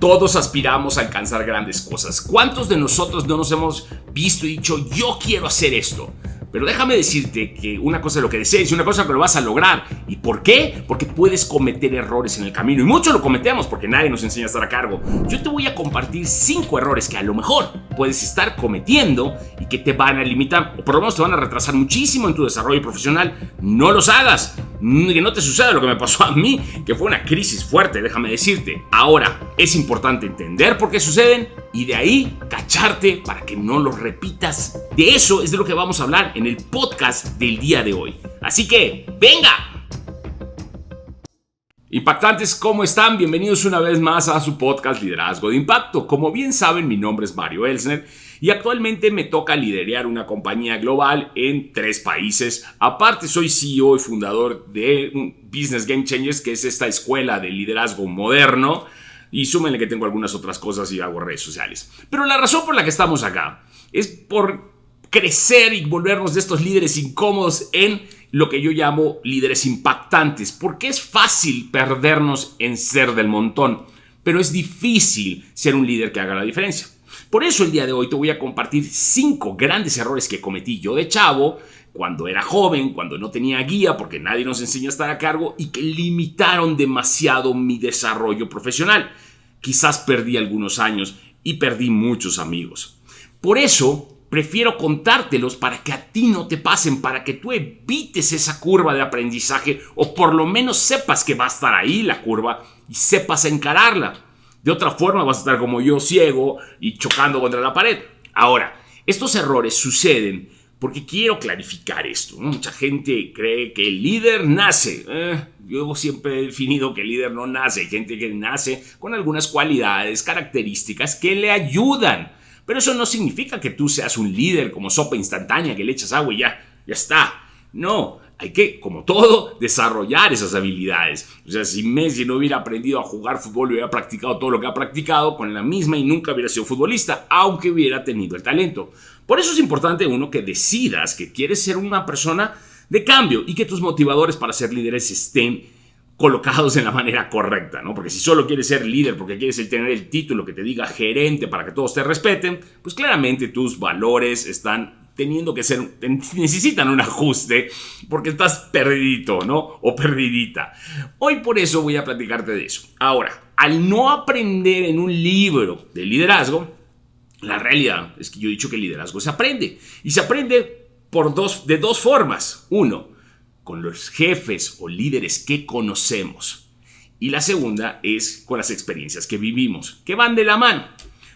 Todos aspiramos a alcanzar grandes cosas. ¿Cuántos de nosotros no nos hemos visto y dicho, yo quiero hacer esto? Pero déjame decirte que una cosa es lo que desees y una cosa es que lo vas a lograr. ¿Y por qué? Porque puedes cometer errores en el camino. Y muchos lo cometemos porque nadie nos enseña a estar a cargo. Yo te voy a compartir 5 errores que a lo mejor puedes estar cometiendo y que te van a limitar, o por lo menos te van a retrasar muchísimo en tu desarrollo profesional. No los hagas. Que no te suceda lo que me pasó a mí, que fue una crisis fuerte, déjame decirte. Ahora, es importante entender por qué suceden y de ahí cacharte para que no los repitas. De eso es de lo que vamos a hablar en el podcast del día de hoy. Así que, ¡venga! Impactantes, ¿cómo están? Bienvenidos una vez más a su podcast Liderazgo de Impacto. Como bien saben, mi nombre es Mario Elsner y actualmente me toca liderar una compañía global en 3 países. Aparte, soy CEO y fundador de Business Game Changers, que es esta escuela de liderazgo moderno. Y súmenle que tengo algunas otras cosas y hago redes sociales. Pero la razón por la que estamos acá es por crecer y volvernos de estos líderes incómodos en lo que yo llamo líderes impactantes. Porque es fácil perdernos en ser del montón, pero es difícil ser un líder que haga la diferencia. Por eso el día de hoy te voy a compartir 5 grandes errores que cometí yo de chavo, cuando era joven, cuando no tenía guía, porque nadie nos enseña a estar a cargo y que limitaron demasiado mi desarrollo profesional. Quizás perdí algunos años y perdí muchos amigos. Por eso prefiero contártelos para que a ti no te pasen, para que tú evites esa curva de aprendizaje o por lo menos sepas que va a estar ahí la curva y sepas encararla. De otra forma vas a estar como yo, ciego y chocando contra la pared. Ahora, estos errores suceden porque quiero clarificar esto, ¿no? Mucha gente cree que el líder nace. Yo siempre he definido que el líder no nace. Hay gente que nace con algunas cualidades, características que le ayudan. Pero eso no significa que tú seas un líder como sopa instantánea, que le echas agua y ya está. No, hay que, como todo, desarrollar esas habilidades. O sea, si Messi no hubiera aprendido a jugar fútbol y hubiera practicado todo lo que ha practicado con la misma y nunca hubiera sido futbolista, aunque hubiera tenido el talento. Por eso es importante, uno, que decidas que quieres ser una persona de cambio y que tus motivadores para ser líderes estén colocados en la manera correcta, ¿no? Porque si solo quieres ser líder porque quieres tener el título que te diga gerente para que todos te respeten, pues claramente tus valores están necesitan un ajuste porque estás perdidito, ¿no? O perdidita. Hoy por eso voy a platicarte de eso. Ahora, al no aprender en un libro de liderazgo, la realidad es que yo he dicho que el liderazgo se aprende. Y se aprende de dos formas. Uno, con los jefes o líderes que conocemos. Y la segunda es con las experiencias que vivimos, que van de la mano.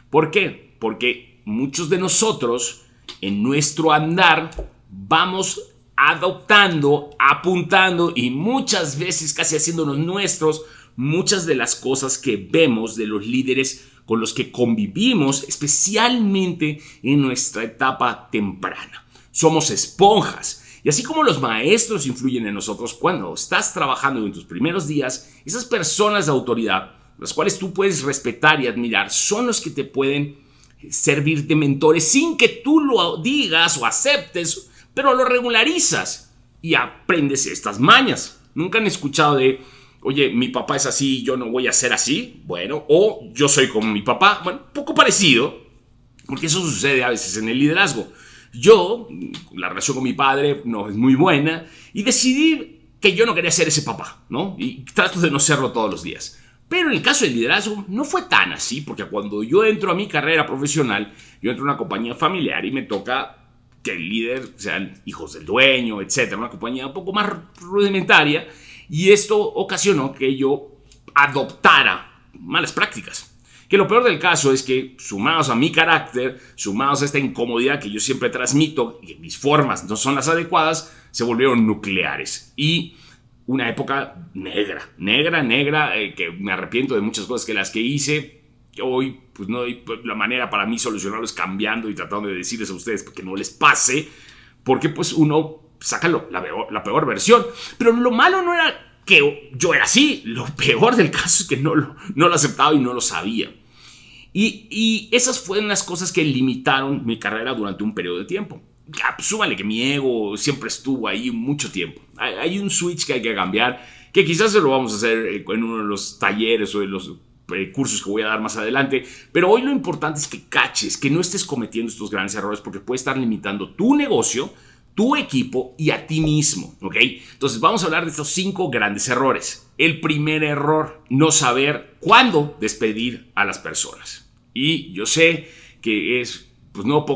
¿Por qué? Porque muchos de nosotros en nuestro andar vamos adoptando, apuntando y muchas veces casi haciéndonos nuestros muchas de las cosas que vemos de los líderes con los que convivimos, especialmente en nuestra etapa temprana. Somos esponjas. Y así como los maestros influyen en nosotros cuando estás trabajando en tus primeros días, esas personas de autoridad, las cuales tú puedes respetar y admirar, son los que te pueden servir de mentores sin que tú lo digas o aceptes, pero lo regularizas y aprendes estas mañas. Nunca han escuchado de, oye, mi papá es así, yo no voy a ser así. Bueno, o yo soy como mi papá. Bueno, poco parecido, porque eso sucede a veces en el liderazgo. Yo, la relación con mi padre no es muy buena y decidí que yo no quería ser ese papá, ¿no? Y trato de no serlo todos los días. Pero en el caso del liderazgo no fue tan así, porque cuando yo entro a mi carrera profesional, yo entro a una compañía familiar y me toca que el líder sean hijos del dueño, etcétera, una compañía un poco más rudimentaria, y esto ocasionó que yo adoptara malas prácticas. Que lo peor del caso es que, sumados a mi carácter, sumados a esta incomodidad que yo siempre transmito, y que mis formas no son las adecuadas, se volvieron nucleares. Y una época negra, que me arrepiento de muchas cosas que las que hice, que hoy, pues no, la manera para mí solucionarlo es cambiando y tratando de decirles a ustedes que no les pase, porque pues uno saca la peor versión. Pero lo malo no era que yo era así, lo peor del caso es que no lo aceptaba y no lo sabía. Y esas fueron las cosas que limitaron mi carrera durante un periodo de tiempo. Súmale que mi ego siempre estuvo ahí mucho tiempo. Hay un switch que hay que cambiar, que quizás se lo vamos a hacer en uno de los talleres o de los cursos que voy a dar más adelante, pero hoy lo importante es que caches, que no estés cometiendo estos grandes errores porque puede estar limitando tu negocio, tu equipo y a ti mismo, ¿ok? Entonces vamos a hablar de estos 5 grandes errores. El primer error, no saber cuándo despedir a las personas. Y yo sé que es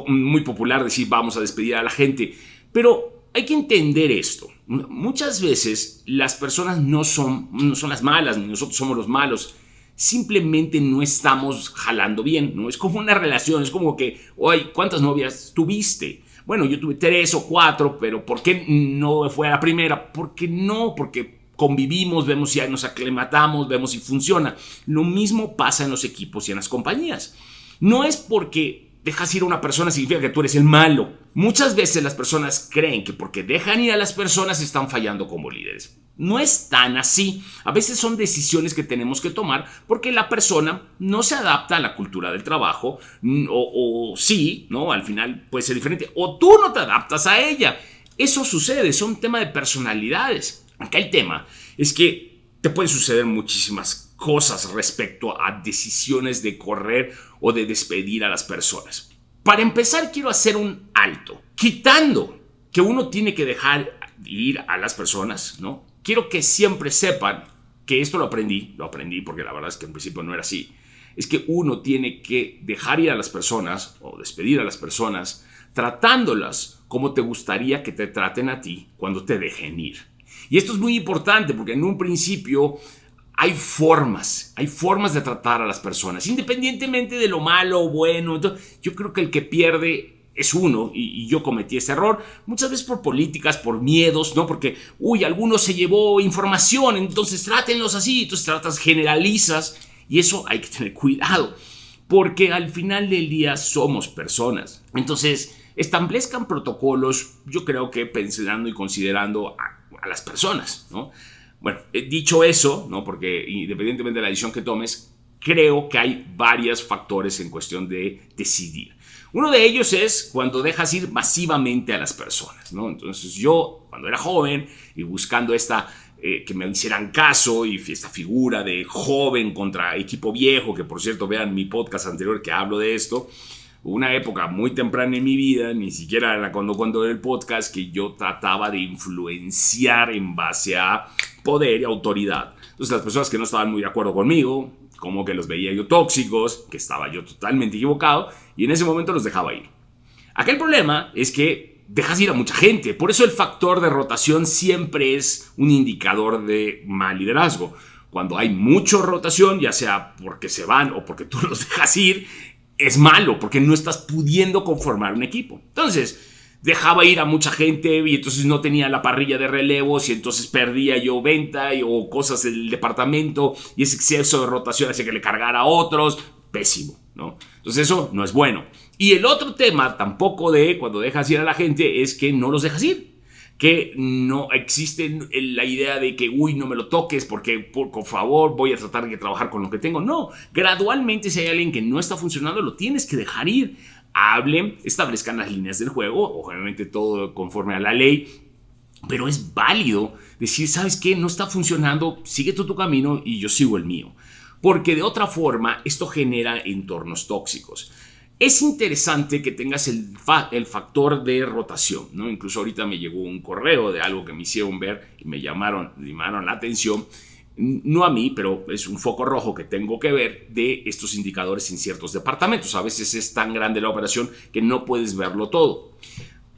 muy popular decir vamos a despedir a la gente, pero hay que entender esto. Muchas veces las personas no son las malas, ni nosotros somos los malos. Simplemente no estamos jalando bien, ¿no? Es como una relación, es como que, oye, ¿cuántas novias tuviste? Bueno, yo tuve 3 o 4, pero ¿por qué no fue a la primera? Porque convivimos, vemos si nos aclimatamos, vemos si funciona. Lo mismo pasa en los equipos y en las compañías. No es porque dejas ir a una persona significa que tú eres el malo. Muchas veces las personas creen que porque dejan ir a las personas están fallando como líderes. No es tan así. A veces son decisiones que tenemos que tomar porque la persona no se adapta a la cultura del trabajo o sí, ¿no? Al final puede ser diferente. O tú no te adaptas a ella. Eso sucede, es un tema de personalidades. Acá el tema es que te pueden suceder muchísimas cosas respecto a decisiones de correr o de despedir a las personas. Para empezar, quiero hacer un alto. Quitando que uno tiene que dejar ir a las personas, ¿no? Quiero que siempre sepan que esto lo aprendí porque la verdad es que en principio no era así. Es que uno tiene que dejar ir a las personas o despedir a las personas tratándolas como te gustaría que te traten a ti cuando te dejen ir. Y esto es muy importante porque en un principio hay formas de tratar a las personas, independientemente de lo malo o bueno. Entonces, yo creo que el que pierde es uno, y yo cometí ese error, muchas veces por políticas, por miedos, ¿no? Porque, alguno se llevó información, entonces trátenlos así, entonces generalizas, y eso hay que tener cuidado, porque al final del día somos personas. Entonces, establezcan protocolos, yo creo que pensando y considerando a las personas, ¿no? Bueno, dicho eso, ¿no? Porque independientemente de la decisión que tomes, creo que hay varios factores en cuestión de decidir. Uno de ellos es cuando dejas ir masivamente a las personas, ¿no? Entonces yo, cuando era joven y buscando que me hicieran caso y esta figura de joven contra equipo viejo, que por cierto vean mi podcast anterior que hablo de esto, una época muy temprana en mi vida, ni siquiera era cuando el podcast, que yo trataba de influenciar en base a poder y autoridad. Entonces las personas que no estaban muy de acuerdo conmigo, como que los veía yo tóxicos, que estaba yo totalmente equivocado, y en ese momento los dejaba ir. Acá el problema es que dejas ir a mucha gente, por eso el factor de rotación siempre es un indicador de mal liderazgo. Cuando hay mucha rotación, ya sea porque se van o porque tú los dejas ir, es malo, porque no estás pudiendo conformar un equipo. Entonces, dejaba ir a mucha gente y entonces no tenía la parrilla de relevos y entonces perdía yo venta o cosas del departamento y ese exceso de rotación hacía que le cargara a otros. Pésimo, ¿no? Entonces eso no es bueno. Y el otro tema tampoco de cuando dejas ir a la gente es que no los dejas ir. Que no existe la idea de que, no me lo toques porque, por favor, voy a tratar de trabajar con lo que tengo. No, gradualmente si hay alguien que no está funcionando, lo tienes que dejar ir. Hablen, establezcan las líneas del juego, obviamente todo conforme a la ley, pero es válido decir, ¿sabes qué? No está funcionando, sigue tú tu camino y yo sigo el mío. Porque de otra forma, esto genera entornos tóxicos. Es interesante que tengas el factor de rotación, ¿no? Incluso ahorita me llegó un correo de algo que me hicieron ver y me llamaron la atención. No a mí, pero es un foco rojo que tengo que ver de estos indicadores en ciertos departamentos. A veces es tan grande la operación que no puedes verlo todo.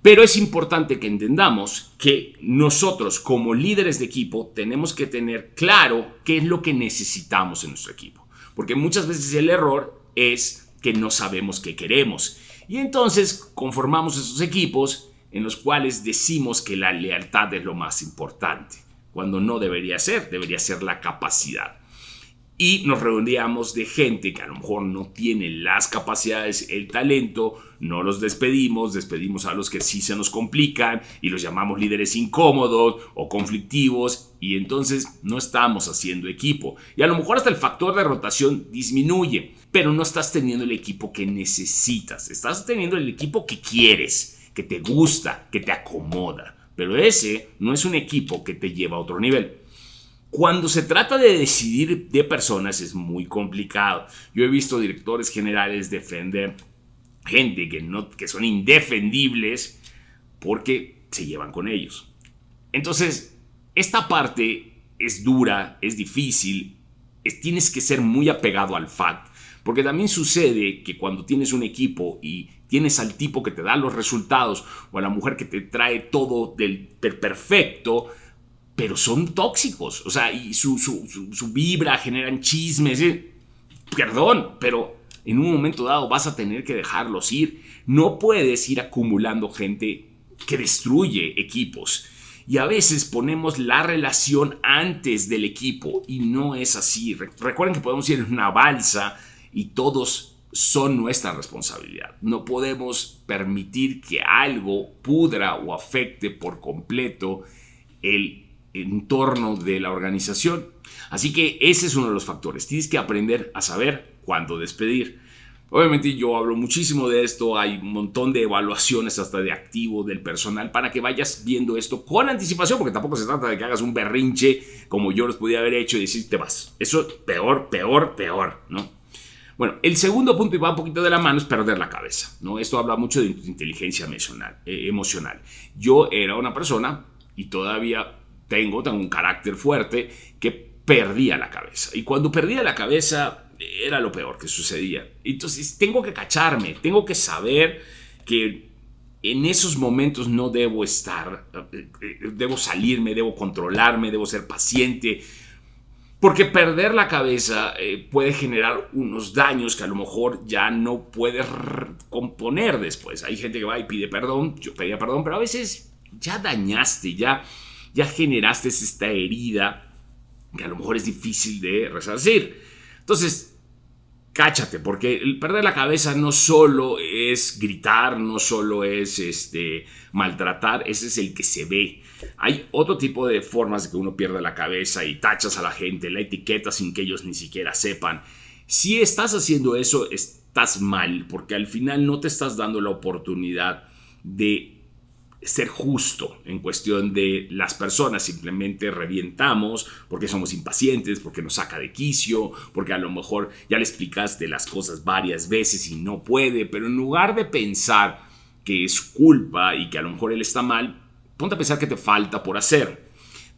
Pero es importante que entendamos que nosotros como líderes de equipo tenemos que tener claro qué es lo que necesitamos en nuestro equipo. Porque muchas veces el error es que no sabemos qué queremos. Y entonces conformamos esos equipos en los cuales decimos que la lealtad es lo más importante, cuando no debería ser la capacidad. Y nos rodeamos de gente que a lo mejor no tiene las capacidades, el talento, no los despedimos a los que sí se nos complican y los llamamos líderes incómodos o conflictivos y entonces no estamos haciendo equipo. Y a lo mejor hasta el factor de rotación disminuye, pero no estás teniendo el equipo que necesitas, estás teniendo el equipo que quieres, que te gusta, que te acomoda, pero ese no es un equipo que te lleva a otro nivel. Cuando se trata de decidir de personas es muy complicado. Yo he visto directores generales defender gente que son indefendibles porque se llevan con ellos. Entonces, esta parte es dura, es difícil, tienes que ser muy apegado al fact, porque también sucede que cuando tienes un equipo y tienes al tipo que te da los resultados o a la mujer que te trae todo del perfecto, pero son tóxicos, o sea, y su vibra, generan chismes, perdón, pero en un momento dado vas a tener que dejarlos ir. No puedes ir acumulando gente que destruye equipos. Y a veces ponemos la relación antes del equipo y no es así. Recuerden que podemos ir en una balsa y todos son nuestra responsabilidad. No podemos permitir que algo pudra o afecte por completo el entorno de la organización. Así que ese es uno de los factores. Tienes que aprender a saber cuándo despedir. Obviamente yo hablo muchísimo de esto, hay un montón de evaluaciones hasta de activo del personal para que vayas viendo esto con anticipación, porque tampoco se trata de que hagas un berrinche como yo los podía haber hecho y decir te vas. Eso peor, ¿no? Bueno, el segundo punto, y va un poquito de la mano, es perder la cabeza, ¿no? Esto habla mucho de inteligencia emocional. Yo era una persona, y todavía tengo un carácter fuerte, que perdía la cabeza. Y cuando perdía la cabeza era lo peor que sucedía. Entonces tengo que cacharme, tengo que saber que en esos momentos no debo estar, debo salirme, debo controlarme, debo ser paciente, porque perder la cabeza puede generar unos daños que a lo mejor ya no puedes componer después. Hay gente que va y pide perdón, yo pedía perdón, pero a veces ya dañaste, ya generaste esta herida que a lo mejor es difícil de resarcir. Entonces, cáchate, porque el perder la cabeza no solo es gritar, no solo es maltratar, ese es el que se ve. Hay otro tipo de formas de que uno pierda la cabeza y tachas a la gente, la etiquetas sin que ellos ni siquiera sepan. Si estás haciendo eso, estás mal, porque al final no te estás dando la oportunidad de ser justo en cuestión de las personas. Simplemente revientamos porque somos impacientes, porque nos saca de quicio, porque a lo mejor ya le explicaste las cosas varias veces y no puede, pero en lugar de pensar que es culpa y que a lo mejor él está mal, ponte a pensar que te falta por hacer.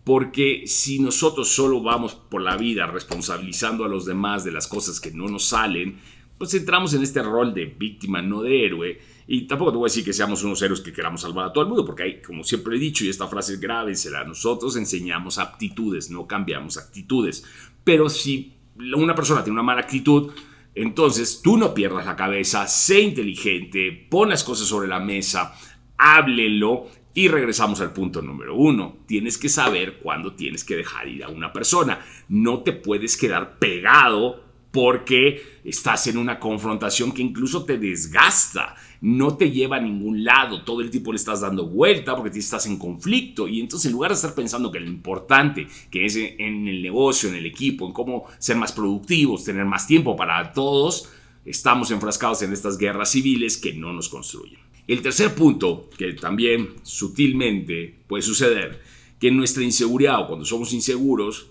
Porque si nosotros solo vamos por la vida responsabilizando a los demás de las cosas que no nos salen, pues entramos en este rol de víctima, no de héroe. Y tampoco te voy a decir que seamos unos héroes que queramos salvar a todo el mundo, porque hay, como siempre he dicho, y esta frase es grábensela, nosotros enseñamos aptitudes, no cambiamos actitudes. Pero si una persona tiene una mala actitud, entonces tú no pierdas la cabeza, sé inteligente, pon las cosas sobre la mesa, háblenlo. Y regresamos al punto número 1. Tienes que saber cuándo tienes que dejar ir a una persona. No te puedes quedar pegado porque estás en una confrontación que incluso te desgasta, no te lleva a ningún lado, todo el tiempo le estás dando vuelta porque estás en conflicto. Y entonces, en lugar de estar pensando que lo importante que es en el negocio, en el equipo, en cómo ser más productivos, tener más tiempo para todos, estamos enfrascados en estas guerras civiles que no nos construyen. El tercer punto, que también sutilmente puede suceder, que en nuestra inseguridad o cuando somos inseguros,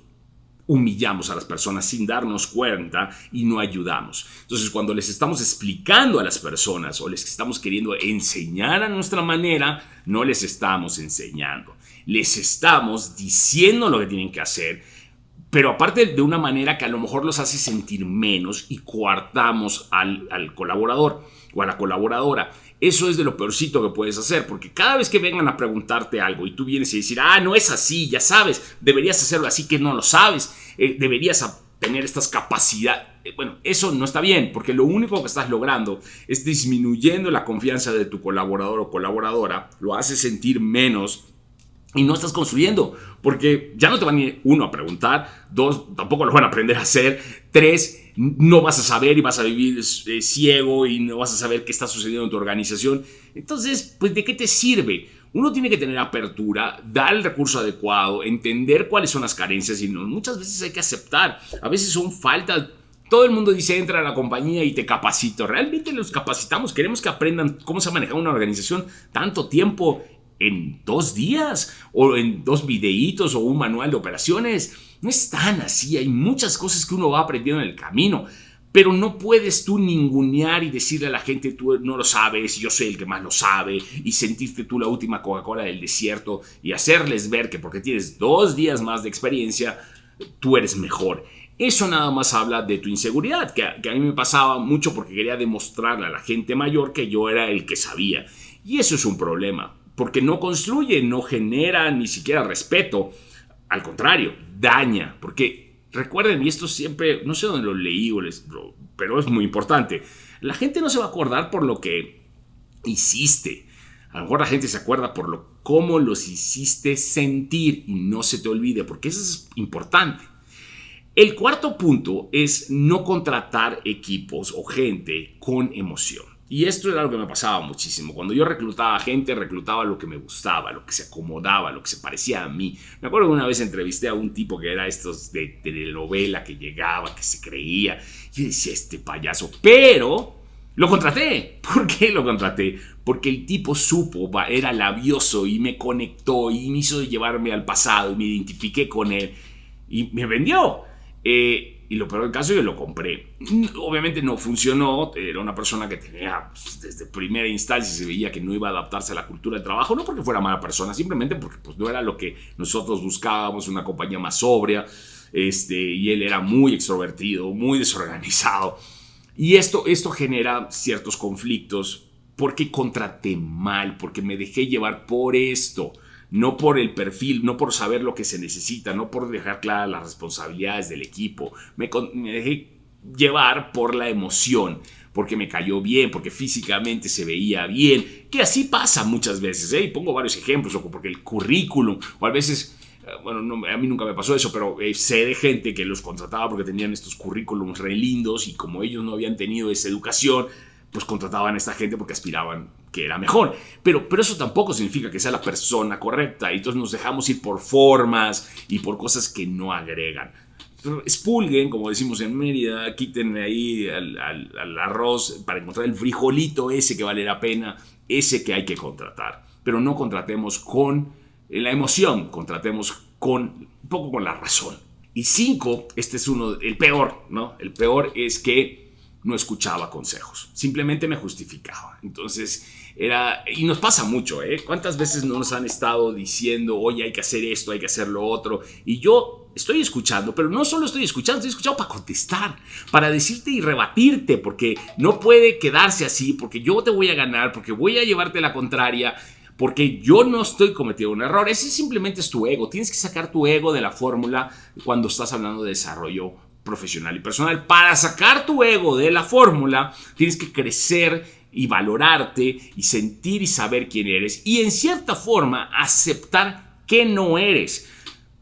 humillamos a las personas sin darnos cuenta y no ayudamos. Entonces, cuando les estamos explicando a las personas o les estamos queriendo enseñar a nuestra manera, no les estamos enseñando. Les estamos diciendo lo que tienen que hacer, pero aparte de una manera que a lo mejor los hace sentir menos y coartamos al colaborador o a la colaboradora. Eso es de lo peorcito que puedes hacer, porque cada vez que vengan a preguntarte algo y tú vienes y decir, no es así, ya sabes, deberías hacerlo así que no lo sabes, deberías tener estas capacidades. Bueno, eso no está bien, porque lo único que estás logrando es disminuyendo la confianza de tu colaborador o colaboradora, lo haces sentir menos y no estás construyendo, porque ya no te van a ir, 1, a preguntar, 2, tampoco lo van a aprender a hacer, 3, no vas a saber y vas a vivir ciego y no vas a saber qué está sucediendo en tu organización. Entonces, pues, ¿de qué te sirve? Uno tiene que tener apertura, dar el recurso adecuado, entender cuáles son las carencias y muchas veces hay que aceptar. A veces son faltas. Todo el mundo dice, entra a la compañía y te capacito. Realmente los capacitamos. Queremos que aprendan cómo se maneja una organización tanto tiempo en 2 días o en 2 videitos o un manual de operaciones. No es tan así, hay muchas cosas que uno va aprendiendo en el camino, pero no puedes tú ningunear y decirle a la gente tú no lo sabes, yo soy el que más lo sabe, y sentirte tú la última Coca-Cola del desierto y hacerles ver que porque tienes 2 días más de experiencia, tú eres mejor. Eso nada más habla de tu inseguridad, que a mí me pasaba mucho porque quería demostrarle a la gente mayor que yo era el que sabía. Y eso es un problema, porque no construye, no genera ni siquiera respeto. Al contrario, daña, porque recuerden, y esto siempre, no sé dónde lo leí, pero es muy importante, la gente no se va a acordar por lo que hiciste. A lo mejor la gente se acuerda por cómo los hiciste sentir y no se te olvide, porque eso es importante. El cuarto punto es no contratar equipos o gente con emoción. Y esto era lo que me pasaba muchísimo. Cuando yo reclutaba gente, reclutaba lo que me gustaba, lo que se acomodaba, lo que se parecía a mí. Me acuerdo que una vez entrevisté a un tipo que era estos de telenovela, que llegaba, que se creía. Yo decía, este payaso. Pero lo contraté. ¿Por qué lo contraté? Porque el tipo supo, era labioso y me conectó y me hizo llevarme al pasado y me identifiqué con él y me vendió. Y lo peor del caso, yo lo compré. Obviamente no funcionó. Era una persona que tenía, desde primera instancia se veía que no iba a adaptarse a la cultura del trabajo, no porque fuera mala persona, simplemente porque pues, no era lo que nosotros buscábamos, una compañía más sobria. Y él era muy extrovertido, muy desorganizado. Y esto genera ciertos conflictos porque contraté mal, porque me dejé llevar por esto. No por el perfil, no por saber lo que se necesita, no por dejar claras las responsabilidades del equipo. Me dejé llevar por la emoción, porque me cayó bien, porque físicamente se veía bien, que así pasa muchas veces, y pongo varios ejemplos, o porque el currículum, o a veces, bueno, no, a mí nunca me pasó eso, pero sé de gente que los contrataba porque tenían estos currículums re lindos y como ellos no habían tenido esa educación, pues contrataban a esta gente porque aspiraban que era mejor. Pero eso tampoco significa que sea la persona correcta. Y entonces nos dejamos ir por formas y por cosas que no agregan. Expulguen, como decimos en Mérida, quiten ahí al arroz para encontrar el frijolito ese que vale la pena, ese que hay que contratar. Pero no contratemos con la emoción, contratemos un poco con la razón. Y 5, este es el peor, ¿no? El peor es que no escuchaba consejos, simplemente me justificaba. Entonces y nos pasa mucho, ¿Cuántas veces no nos han estado diciendo, oye, hay que hacer esto, hay que hacer lo otro? Y yo estoy escuchando, pero no solo estoy escuchando para contestar, para decirte y rebatirte, porque no puede quedarse así, porque yo te voy a ganar, porque voy a llevarte la contraria, porque yo no estoy cometiendo un error. Ese simplemente es tu ego. Tienes que sacar tu ego de la fórmula cuando estás hablando de desarrollo profesional y personal. Para sacar tu ego de la fórmula, tienes que crecer y valorarte y sentir y saber quién eres y en cierta forma aceptar que no eres,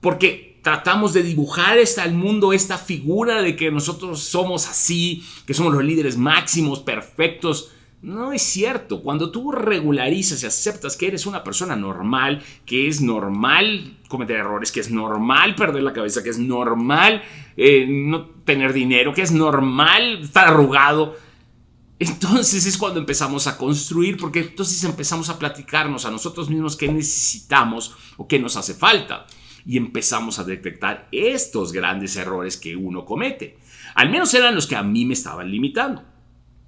porque tratamos de dibujar al mundo esta figura de que nosotros somos así, que somos los líderes máximos, perfectos. No es cierto. Cuando tú regularizas y aceptas que eres una persona normal, que es normal cometer errores, que es normal perder la cabeza, que es normal no tener dinero, que es normal estar arrugado, entonces es cuando empezamos a construir, porque entonces empezamos a platicarnos a nosotros mismos qué necesitamos o qué nos hace falta. Y empezamos a detectar estos grandes errores que uno comete. Al menos eran los que a mí me estaban limitando.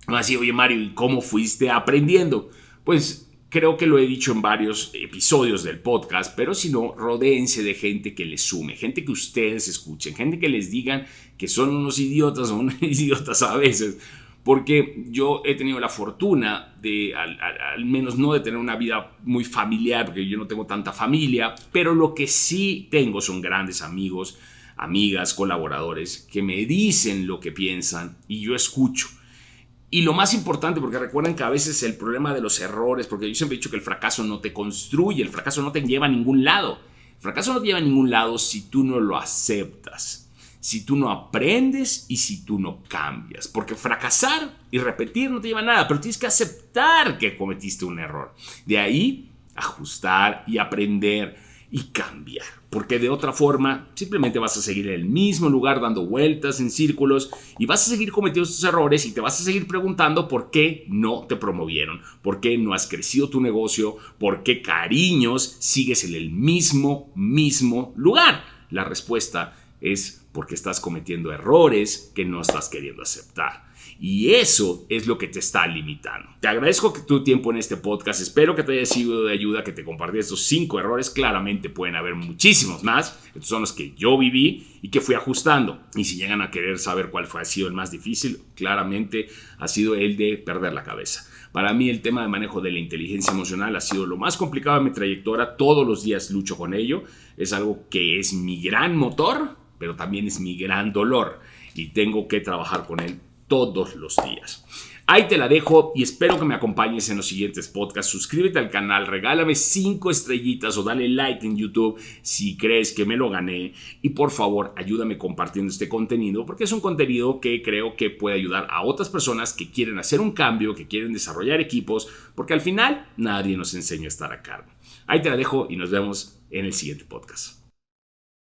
Así, oye Mario, ¿y cómo fuiste aprendiendo? Pues creo que lo he dicho en varios episodios del podcast, pero si no, rodéense de gente que les sume, gente que ustedes escuchen, gente que les digan que son unos idiotas o unos idiotas a veces. Porque yo he tenido la fortuna de, al menos no de tener una vida muy familiar, porque yo no tengo tanta familia, pero lo que sí tengo son grandes amigos, amigas, colaboradores que me dicen lo que piensan y yo escucho. Y lo más importante, porque recuerden que a veces el problema de los errores, porque yo siempre he dicho que el fracaso no te construye, el fracaso no te lleva a ningún lado. El fracaso no te lleva a ningún lado si tú no lo aceptas, si tú no aprendes y si tú no cambias. Porque fracasar y repetir no te lleva a nada, pero tienes que aceptar que cometiste un error. De ahí, ajustar y aprender y cambiar. Porque de otra forma, simplemente vas a seguir en el mismo lugar dando vueltas en círculos y vas a seguir cometiendo estos errores y te vas a seguir preguntando por qué no te promovieron, por qué no has crecido tu negocio, por qué cariños sigues en el mismo lugar. La respuesta es porque estás cometiendo errores que no estás queriendo aceptar. Y eso es lo que te está limitando. Te agradezco tu tiempo en este podcast. Espero que te haya sido de ayuda, que te compartí estos 5 errores. Claramente pueden haber muchísimos más. Estos son los que yo viví y que fui ajustando. Y si llegan a querer saber cuál ha sido el más difícil, claramente ha sido el de perder la cabeza. Para mí el tema de manejo de la inteligencia emocional ha sido lo más complicado de mi trayectoria. Todos los días lucho con ello. Es algo que es mi gran motor, pero también es mi gran dolor. Y tengo que trabajar con él todos los días. Ahí te la dejo y espero que me acompañes en los siguientes podcasts. Suscríbete al canal, regálame 5 estrellitas o dale like en YouTube si crees que me lo gané. Y por favor, ayúdame compartiendo este contenido porque es un contenido que creo que puede ayudar a otras personas que quieren hacer un cambio, que quieren desarrollar equipos, porque al final nadie nos enseña a estar a cargo. Ahí te la dejo y nos vemos en el siguiente podcast.